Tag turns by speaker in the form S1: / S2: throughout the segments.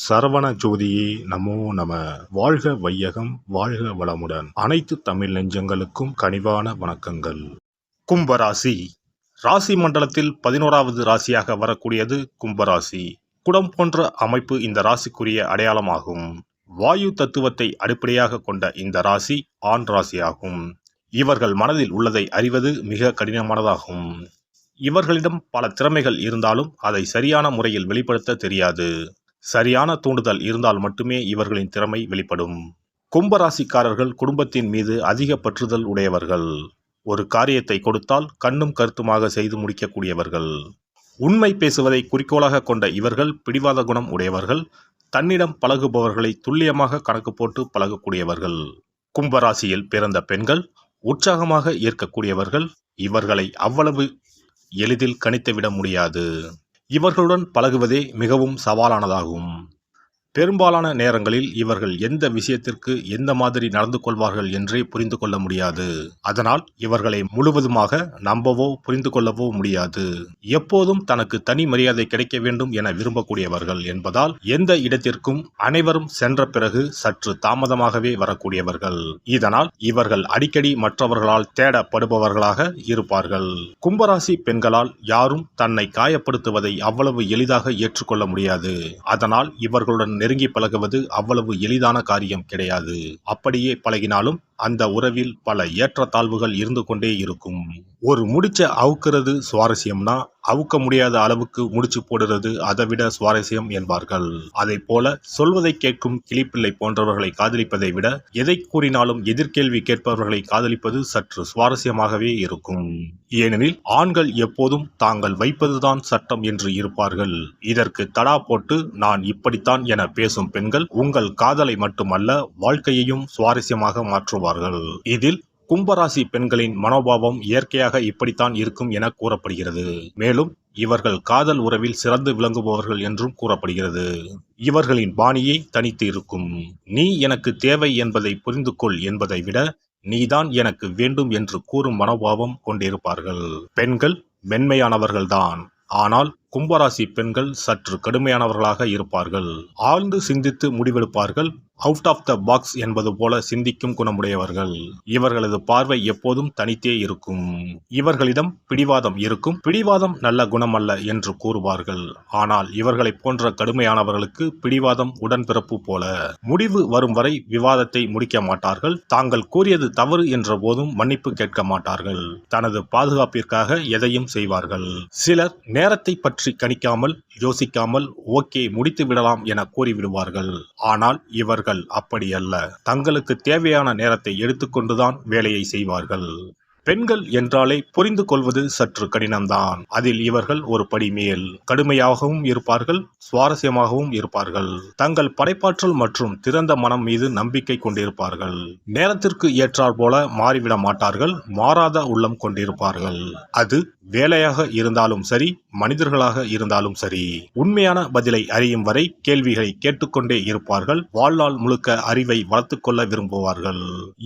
S1: சரவண ஜோதியே நமோ நம. வாழ்க வையகம், வாழ்க வளமுடன். அனைத்து தமிழ் நெஞ்சங்களுக்கும் கனிவான வணக்கங்கள். கும்பராசி ராசி மண்டலத்தில் 11வது ராசியாக வரக்கூடியது கும்பராசி. குடம் போன்ற அமைப்பு இந்த ராசிக்குரிய அடையாளமாகும். வாயு தத்துவத்தை அடிப்படையாக கொண்ட இந்த ராசி ஆண் ராசியாகும். இவர்கள் மனதில் உள்ளதை அறிவது மிக கடினமானதாகும். இவர்களிடம் பல திறமைகள் இருந்தாலும் அதை சரியான முறையில் வெளிப்படுத்த தெரியாது. சரியான தூண்டுதல் இருந்தால் மட்டுமே இவர்களின் திறமை வெளிப்படும். கும்பராசிக்காரர்கள் குடும்பத்தின் மீது அதிக பற்றுதல் உடையவர்கள். ஒரு காரியத்தை கொடுத்தால் கண்ணும் கருத்துமாக செய்து முடிக்கக்கூடியவர்கள். உண்மை பேசுவதை குறிக்கோளாக கொண்ட இவர்கள் பிடிவாத குணம் உடையவர்கள். தன்னிடம் பழகுபவர்களை துல்லியமாக கணக்கு போட்டு பழகக்கூடியவர்கள். கும்பராசியில் பிறந்த பெண்கள் உற்சாகமாக ஈர்க்கக்கூடியவர்கள். இவர்களை அவ்வளவு எளிதில் கணித்துவிட முடியாது. இவர்களுடன் பழகுவதே மிகவும் சவாலானதாகும். பெரும்பாலான நேரங்களில் இவர்கள் எந்த விஷயத்திற்கு எந்த மாதிரி நடந்து கொள்வார்கள் என்றே புரிந்து கொள்ள முடியாது. அதனால் இவர்களை முழுவதுமாக நம்பவோ புரிந்து கொள்ளவோ முடியாது. எப்போதும் தனக்கு தனி மரியாதை கிடைக்க வேண்டும் என விரும்பக்கூடியவர்கள் என்பதால் எந்த இடத்திற்கும் அனைவரும் சென்ற பிறகு சற்று தாமதமாகவே வரக்கூடியவர்கள். இதனால் இவர்கள் அடிக்கடி மற்றவர்களால் தேடப்படுபவர்களாக இருப்பார்கள். கும்பராசி பெண்களால் யாரும் தன்னை காயப்படுத்துவதை அவ்வளவு எளிதாக ஏற்றுக்கொள்ள முடியாது. அதனால் இவர்களுடன் நெருங்கி பழகுவது அவ்வளவு எளிதான காரியம் கிடையாது. அப்படியே பழகினாலும் அந்த உறவில் பல ஏற்றத்தாழ்வுகள் இருந்து கொண்டே இருக்கும். ஒரு முடிச்ச அவுக்கிறது சுவாரஸ்யம்னா அவுக்க முடியாத அளவுக்கு முடிச்சு போடுறது அதைவிட சுவாரஸ்யம் என்பார்கள். அதை போல சொல்வதை கேட்கும் கிளிப்பிள்ளை போன்றவர்களை காதலிப்பதை விட எதை கூறினாலும் எதிர்கேள்வி கேட்பவர்களை காதலிப்பது சற்று சுவாரஸ்யமாகவே இருக்கும். ஏனெனில் ஆண்கள் எப்போதும் தாங்கள் வைப்பதுதான் சட்டம் என்று இருப்பார்கள். இதற்கு தடா போட்டு நான் இப்படித்தான் என பேசும் பெண்கள் உங்கள் காதலை மட்டுமல்ல வாழ்க்கையையும் சுவாரஸ்யமாக மாற்றுவார்கள். இதில் கும்பராசி பெண்களின் மனோபாவம் இயற்கையாக இப்படித்தான் இருக்கும் என கூறப்படுகிறது. மேலும் இவர்கள் காதல் உறவில் சிறந்து விளங்குபவர்கள் என்றும் கூறப்படுகிறது. இவர்களின் பாணியே தனித்து இருக்கும். நீ எனக்கு தேவை என்பதை புரிந்து கொள் என்பதை விட நீதான் எனக்கு வேண்டும் என்று கூறும் மனோபாவம் கொண்டிருப்பார்கள். பெண்கள் மென்மையானவர்கள்தான். ஆனால் கும்பராசி பெண்கள் சற்று கடுமையானவர்களாக இருப்பார்கள். ஆழ்ந்து சிந்தித்து முடிவெடுப்பார்கள். அவுட் ஆஃப் த பாக்ஸ் என்பது போல சிந்திக்கும் குணமுடையவர்கள். இவர்களது பார்வை எப்போதும் தனித்தே இருக்கும். இவர்களிடம் பிடிவாதம் இருக்கும். பிடிவாதம் நல்ல குணம் அல்ல என்று கூறுவார்கள். ஆனால் இவர்களை போன்ற கடுமையானவர்களுக்கு பிடிவாதம் உடன்பிறப்பு போல. முடிவு வரும் வரை விவாதத்தை முடிக்க மாட்டார்கள். தாங்கள் கூறியது தவறு என்ற போதும் மன்னிப்பு கேட்க மாட்டார்கள். தனது பாதுகாப்பிற்காக எதையும் செய்வார்கள். சிலர் நேரத்தை பற்றி கணிக்காமல் யோசிக்காமல் ஓகே முடித்து விடலாம் என கூறிவிடுவார்கள். ஆனால் இவர்கள் அப்படி அல்ல. தங்களுக்கு தேவையான நேரத்தை எடுத்துக்கொண்டுதான் வேலையை செய்வார்கள். பெண்கள் என்றாலே புரிந்து கொள்வது சற்று கடினம்தான். அதில் இவர்கள் ஒரு படி மேல். கடுமையாகவும் இருப்பார்கள், சுவாரஸ்யமாகவும் இருப்பார்கள். தங்கள் படைப்பாற்றல் மற்றும் திறந்த மனம் மீது நம்பிக்கை கொண்டிருப்பார்கள். நேரத்திற்கு ஏற்றாற் போல மாறிவிட மாட்டார்கள். மாறாத உள்ளம் கொண்டிருப்பார்கள். அது வேலையாக இருந்தாலும் சரி, மனிதர்களாக இருந்தாலும் சரி. உண்மையான பதிலை அறியும் வரை கேள்விகளை கேட்டுக்கொண்டே இருப்பார்கள். வாழ்நாள் முழுக்க அறிவை வளர்த்துக் கொள்ள விரும்புவார்கள்.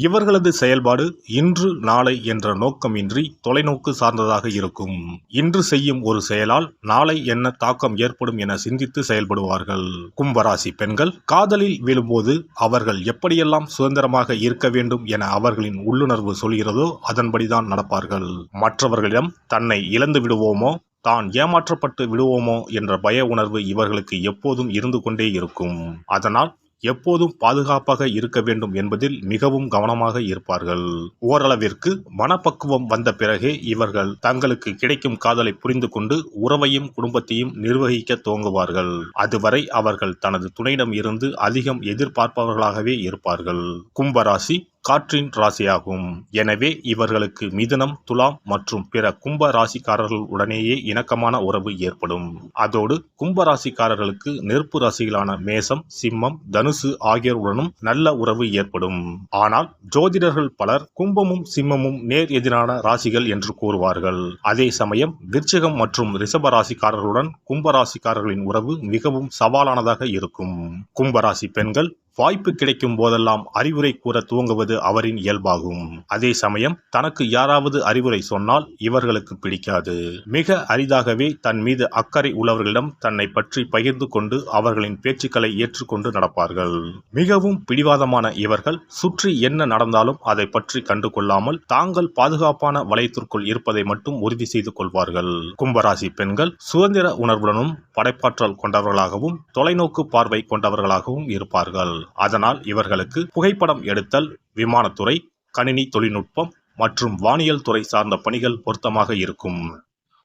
S1: இவர்களது செயல்பாடு இன்று நாளை என்ற நோக்கமின்றி தொலைநோக்கு சார்ந்ததாக இருக்கும். இன்று செய்யும் ஒரு செயலால் நாளை என்ன தாக்கம் ஏற்படும் என சிந்தித்து செயல்படுவார்கள். கும்பராசி பெண்கள் காதலில் விழும்போது அவர்கள் எப்படியெல்லாம் சுதந்திரமாக இருக்க வேண்டும் என அவர்களின் உள்ளுணர்வு சொல்கிறதோ அதன்படிதான் நடப்பார்கள். மற்றவர்களிடம் தன்னை இழந்து விடுவோமோ, தான் ஏமாற்றப்பட்டு விடுவோமோ என்ற பய உணர்வு இவர்களுக்கு எப்போதும் இருந்து கொண்டே இருக்கும். அதனால் எப்போதும் பாதுகாப்பாக இருக்க வேண்டும் என்பதில் மிகவும் கவனமாக இருப்பார்கள். ஓரளவிற்கு மனப்பக்குவம் வந்த பிறகே இவர்கள் தங்களுக்கு கிடைக்கும் காதலை புரிந்து கொண்டு உறவையும் குடும்பத்தையும் நிர்வகிக்க துவங்குவார்கள். அதுவரை அவர்கள் தனது துணையிடம் இருந்து அதிகம் எதிர்பார்ப்பவர்களாகவே இருப்பார்கள். கும்பராசி காற்றின் ராசியாகும். எனவே இவர்களுக்கு மிதுனம், துலாம் மற்றும் பிற கும்ப ராசிக்காரர்கள் உடனேயே இணக்கமான உறவு ஏற்படும். அதோடு கும்ப ராசிக்காரர்களுக்கு நெருப்பு ராசிகளான மேசம், சிம்மம், தனுசு ஆகியோருடனும் நல்ல உறவு ஏற்படும். ஆனால் ஜோதிடர்கள் பலர் கும்பமும் சிம்மமும் நேர் எதிரான ராசிகள் என்று கூறுவார்கள். அதே சமயம் விருச்சிகம் மற்றும் ரிஷப ராசிக்காரர்களுடன் கும்ப ராசிக்காரர்களின் உறவு மிகவும் சவாலானதாக இருக்கும். கும்பராசி பெண்கள் வாய்ப்பு கிடைக்கும் போதெல்லாம் அறிவுரை கூற துவங்குவது அவரின் இயல்பாகும். அதே சமயம் தனக்கு யாராவது அறிவுரை சொன்னால் இவர்களுக்கு பிடிக்காது. மிக அரிதாகவே தன் மீது அக்கறை உள்ளவர்களிடம் தன்னை பற்றி பகிர்ந்து கொண்டு அவர்களின் பேச்சுக்களை ஏற்றுக்கொண்டு நடப்பார்கள். மிகவும் பிடிவாதமான இவர்கள் சுற்றி என்ன நடந்தாலும் அதை பற்றி கண்டு கொள்ளாமல் தாங்கள் பாதுகாப்பான வளையத்திற்குள் இருப்பதை மட்டும் உறுதி செய்து கொள்வார்கள். கும்பராசி பெண்கள் சுதந்திர உணர்வுடனும் படைப்பாற்றல் கொண்டவர்களாகவும் தொலைநோக்கு பார்வை கொண்டவர்களாகவும் இருப்பார்கள். அதனால் இவர்களுக்கு புகைப்படம் எடுத்தல், விமானத்துறை, கணினி தொழில்நுட்பம் மற்றும் வானியல் துறை சார்ந்த பணிகள் பொருத்தமாக இருக்கும்.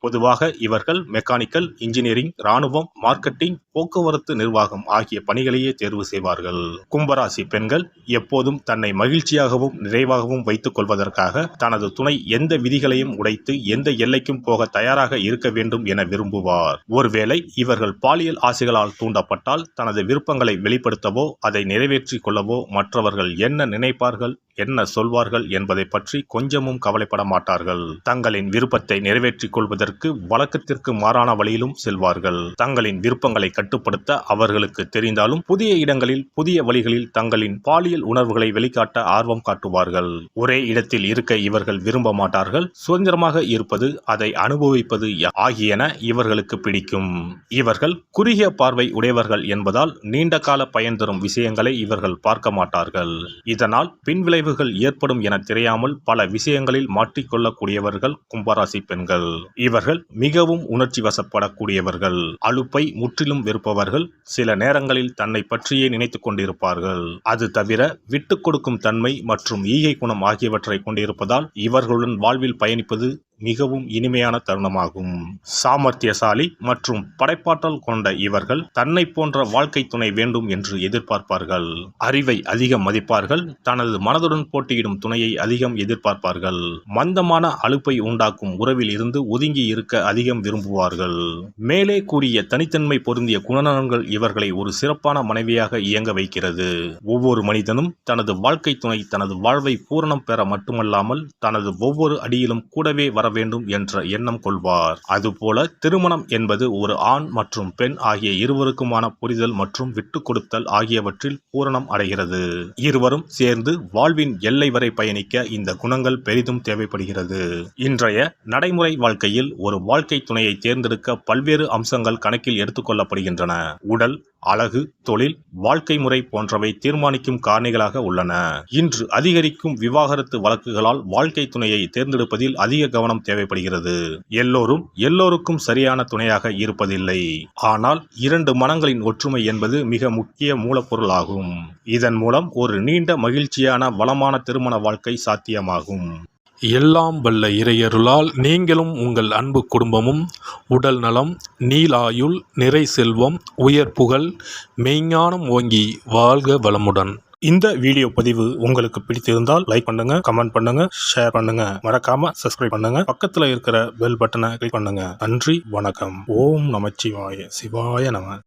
S1: பொதுவாக இவர்கள் மெக்கானிக்கல், இன்ஜினியரிங், இராணுவம், மார்க்கெட்டிங், போக்குவரத்து நிர்வாகம் ஆகிய பணிகளையே தேர்வு செய்வார்கள். கும்பராசி பெண்கள் எப்போதும் தன்னை மகிழ்ச்சியாகவும் நிறைவாகவும் வைத்துக் கொள்வதற்காக தனது துணை எந்த விதிகளையும் உடைத்து எந்த எல்லைக்கும் போக தயாராக இருக்க வேண்டும் என விரும்புவார். ஒருவேளை இவர்கள் பாலியல் ஆசைகளால் தூண்டப்பட்டால் தனது விருப்பங்களை வெளிப்படுத்தவோ அதை நிறைவேற்றிக் கொள்ளவோ மற்றவர்கள் என்ன நினைப்பார்கள், என்ன சொல்வார்கள் என்பதை பற்றி கொஞ்சமும் கவலைப்பட மாட்டார்கள். தங்களின் விருப்பத்தை நிறைவேற்றிக் கொள்வதற்கு வழக்கத்திற்கு மாறான வழியிலும் செல்வார்கள். தங்களின் விருப்பங்களை கட்டுப்படுத்த அவர்களுக்கு தெரிந்தாலும் புதிய இடங்களில் புதிய வழிகளில் தங்களின் பாலியல் உணர்வுகளை வெளிக்காட்ட ஆர்வம் காட்டுவார்கள். ஒரே இடத்தில் இருக்க இவர்கள் விரும்ப மாட்டார்கள். சுதந்திரமாக இருப்பது, அதை அனுபவிப்பது ஆகியன இவர்களுக்கு பிடிக்கும். இவர்கள் குறுகிய பார்வை உடையவர்கள் என்பதால் நீண்ட கால பயன் தரும் விஷயங்களை இவர்கள் பார்க்க மாட்டார்கள். இதனால் பின்விளைவுகள் ஏற்படும் என தெரியாமல் பல விஷயங்களில் மாற்றிக்கொள்ளக்கூடியவர்கள் கும்பராசி பெண்கள். இவர்கள் மிகவும் உணர்ச்சி வசப்படக்கூடியவர்கள். அலுப்பை முற்றிலும் வெறுப்பவர்கள். சில நேரங்களில் தன்னை பற்றியே நினைத்துக் கொண்டிருப்பார்கள். அது தவிர விட்டுக் கொடுக்கும் தன்மை மற்றும் ஈகை குணம் ஆகியவற்றை கொண்டிருப்பதால் இவர்களுடன் வாழ்வில் பயணிப்பது மிகவும் இனிமையான தருணமாகும். சாமர்த்தியசாலி மற்றும் படைப்பாற்றல் கொண்ட இவர்கள் தன்னை போன்ற வாழ்க்கை துணை வேண்டும் என்று எதிர்பார்ப்பார்கள். அறிவை அதிகம் மதிப்பார்கள். தனது மனதுடன் போட்டியிடும் துணையை அதிகம் எதிர்பார்ப்பார்கள். மந்தமான அலுப்பை உண்டாக்கும் உறவில் இருந்து ஒதுங்கி இருக்க அதிகம் விரும்புவார்கள். மேலே கூறிய தனித்தன்மை பொருந்திய குணநலன்கள் இவர்களை ஒரு சிறப்பான மனைவியாக இயங்க வைக்கிறது. ஒவ்வொரு மனிதனும் தனது வாழ்க்கை துணை தனது வாழ்வை பூரணம் பெற மட்டுமல்லாமல் தனது ஒவ்வொரு அடியிலும் கூடவே வர வேண்டும் என்ற எண்ணம் கொள்வார். அதுபோல திருமணம் என்பது ஒரு ஆண் மற்றும் பெண் ஆகிய இருவருக்குமான புரிதல் மற்றும் விட்டுக் கொடுத்தல் ஆகியவற்றில் பூரணம் அடைகிறது. இருவரும் சேர்ந்து வாழ்வின் எல்லை வரை பயணிக்க இந்த குணங்கள் பெரிதும் தேவைப்படுகிறது. இன்றைய நடைமுறை வாழ்க்கையில் ஒரு வாழ்க்கை துணையை தேர்ந்தெடுக்க பல்வேறு அம்சங்கள் கணக்கில் எடுத்துக்கொள்ளப்படுகின்றன. உடல், அழகு, தொழில், வாழ்க்கை முறை போன்றவை தீர்மானிக்கும் காரணிகளாக உள்ளன. இன்று அதிகரிக்கும் விவாகரத்து வழக்குகளால் வாழ்க்கை துணையை தேர்ந்தெடுப்பதில் அதிக கவனம் தேவைப்படுகிறது. எல்லோருக்கும் சரியான துணையாக இருப்பதில்லை. ஆனால் இரண்டு மனங்களின் ஒற்றுமை என்பது மிக முக்கிய மூலப்பொருளாகும். இதன் மூலம் ஒரு நீண்ட மகிழ்ச்சியான வளமான திருமண வாழ்க்கை சாத்தியமாகும்.
S2: எல்லாம் வல்ல இறையருளால் நீங்களும் உங்கள் அன்பு குடும்பமும் உடல் நலம், நீலாயுள், நிறை செல்வம், உயர் புகழ், மெய்ஞானம் ஓங்கி வாழ்க வளமுடன்.
S1: இந்த வீடியோ பதிவு உங்களுக்கு பிடித்திருந்தால் லைக் பண்ணுங்க, கமெண்ட் பண்ணுங்க, ஷேர் பண்ணுங்க. மறக்காம சப்ஸ்கிரைப் பண்ணுங்க. பக்கத்துல இருக்கிற பெல் பட்டனை கிளிக் பண்ணுங்க. நன்றி, வணக்கம். ஓம் நமச்சிவாய. சிவாய நம.